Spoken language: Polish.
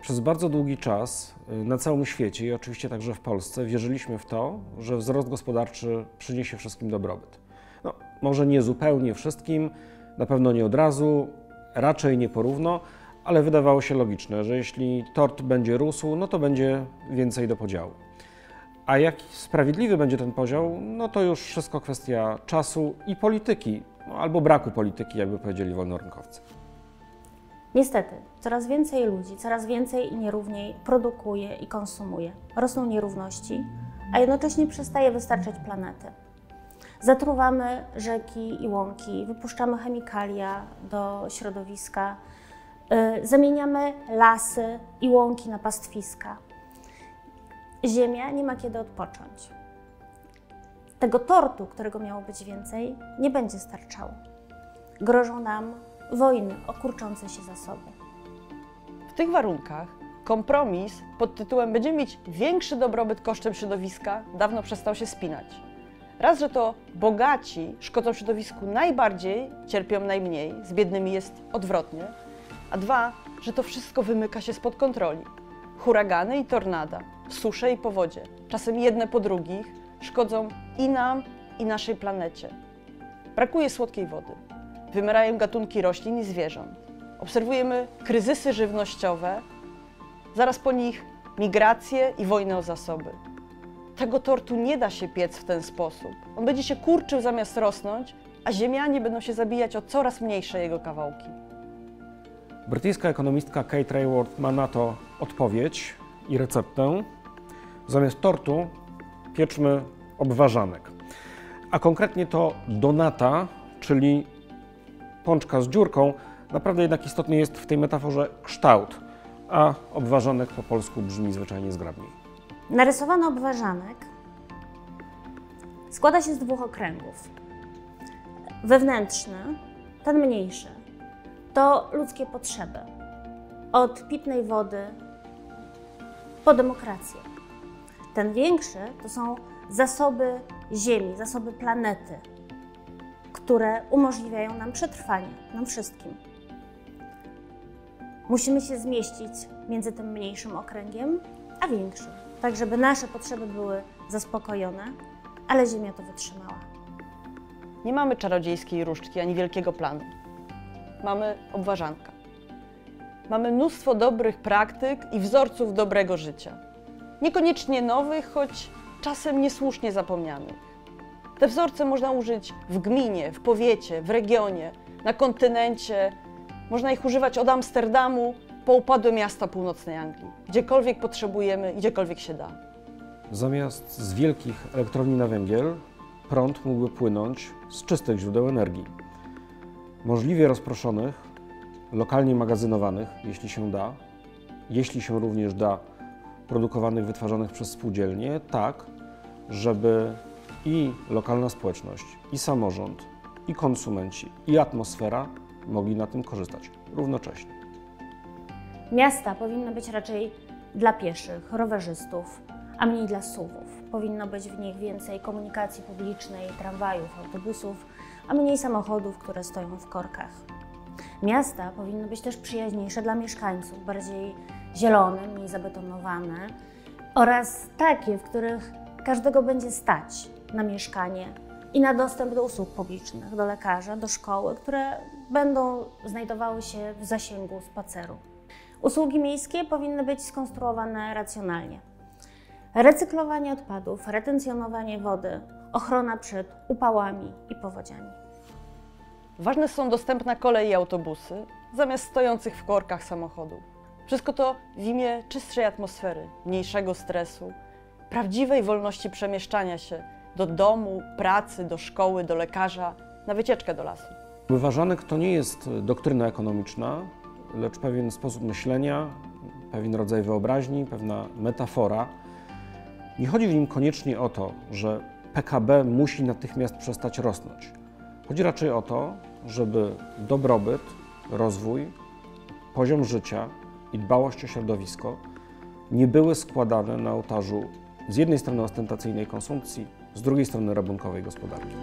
Przez bardzo długi czas na całym świecie i oczywiście także w Polsce wierzyliśmy w to, że wzrost gospodarczy przyniesie wszystkim dobrobyt. No, może nie zupełnie wszystkim, na pewno nie od razu, raczej nie porówno, ale wydawało się logiczne, że jeśli tort będzie rósł, no to będzie więcej do podziału. A jak sprawiedliwy będzie ten podział, no to już wszystko kwestia czasu i polityki, no, albo braku polityki, jakby powiedzieli wolnorynkowcy. Niestety, coraz więcej ludzi, coraz więcej i nierówniej produkuje i konsumuje. Rosną nierówności, a jednocześnie przestaje wystarczać planety. Zatruwamy rzeki i łąki, wypuszczamy chemikalia do środowiska, zamieniamy lasy i łąki na pastwiska. Ziemia nie ma kiedy odpocząć. Tego tortu, którego miało być więcej, nie będzie starczało. Grożą nam wojny o kurczące się zasoby. W tych warunkach kompromis pod tytułem "będziemy mieć większy dobrobyt kosztem środowiska" dawno przestał się spinać. Raz, że to bogaci szkodzą środowisku najbardziej, cierpią najmniej, z biednymi jest odwrotnie, a dwa, że to wszystko wymyka się spod kontroli. Huragany i tornada, susze i powodzie, czasem jedne po drugich, szkodzą i nam, i naszej planecie. Brakuje słodkiej wody. Wymierają gatunki roślin i zwierząt. Obserwujemy kryzysy żywnościowe, zaraz po nich migracje i wojnę o zasoby. Tego tortu nie da się piec w ten sposób. On będzie się kurczył zamiast rosnąć, a ziemianie będą się zabijać o coraz mniejsze jego kawałki. Brytyjska ekonomistka Kate Raworth ma na to odpowiedź i receptę. Zamiast tortu pieczmy obwarzanek. A konkretnie to donata, czyli pączka z dziurką. Naprawdę jednak istotny jest w tej metaforze kształt, a obwarzanek po polsku brzmi zwyczajnie zgrabniej. Narysowany obwarzanek składa się z dwóch okręgów. Wewnętrzny, ten mniejszy, to ludzkie potrzeby. Od pitnej wody po demokrację. Ten większy to są zasoby Ziemi, zasoby planety, które umożliwiają nam przetrwanie, nam wszystkim. Musimy się zmieścić między tym mniejszym okręgiem a większym, tak żeby nasze potrzeby były zaspokojone, ale Ziemia to wytrzymała. Nie mamy czarodziejskiej różdżki ani wielkiego planu. Mamy obwarzanka. Mamy mnóstwo dobrych praktyk i wzorców dobrego życia. Niekoniecznie nowych, choć czasem niesłusznie zapomnianych. Te wzorce można użyć w gminie, w powiecie, w regionie, na kontynencie. Można ich używać od Amsterdamu po upadłe miasta północnej Anglii. Gdziekolwiek potrzebujemy i gdziekolwiek się da. Zamiast z wielkich elektrowni na węgiel, prąd mógłby płynąć z czystych źródeł energii. Możliwie rozproszonych, lokalnie magazynowanych, jeśli się da, jeśli się również da, produkowanych, wytwarzanych przez spółdzielnie, tak, żeby i lokalna społeczność, i samorząd, i konsumenci, i atmosfera mogli na tym korzystać równocześnie. Miasta powinny być raczej dla pieszych, rowerzystów, a mniej dla SUV-ów. Powinno być w nich więcej komunikacji publicznej, tramwajów, autobusów, a mniej samochodów, które stoją w korkach. Miasta powinny być też przyjaźniejsze dla mieszkańców, bardziej zielone, mniej zabetonowane oraz takie, w których każdego będzie stać na mieszkanie i na dostęp do usług publicznych, do lekarza, do szkoły, które będą znajdowały się w zasięgu spaceru. Usługi miejskie powinny być skonstruowane racjonalnie. Recyklowanie odpadów, retencjonowanie wody, ochrona przed upałami i powodziami. Ważne są dostępne kolej i autobusy, zamiast stojących w korkach samochodów. Wszystko to w imię czystszej atmosfery, mniejszego stresu, prawdziwej wolności przemieszczania się do domu, pracy, do szkoły, do lekarza, na wycieczkę do lasu. Obwarzanek to nie jest doktryna ekonomiczna, lecz pewien sposób myślenia, pewien rodzaj wyobraźni, pewna metafora. Nie chodzi w nim koniecznie o to, że PKB musi natychmiast przestać rosnąć. Chodzi raczej o to, żeby dobrobyt, rozwój, poziom życia i dbałość o środowisko nie były składane na ołtarzu z jednej strony ostentacyjnej konsumpcji, z drugiej strony rabunkowej gospodarki.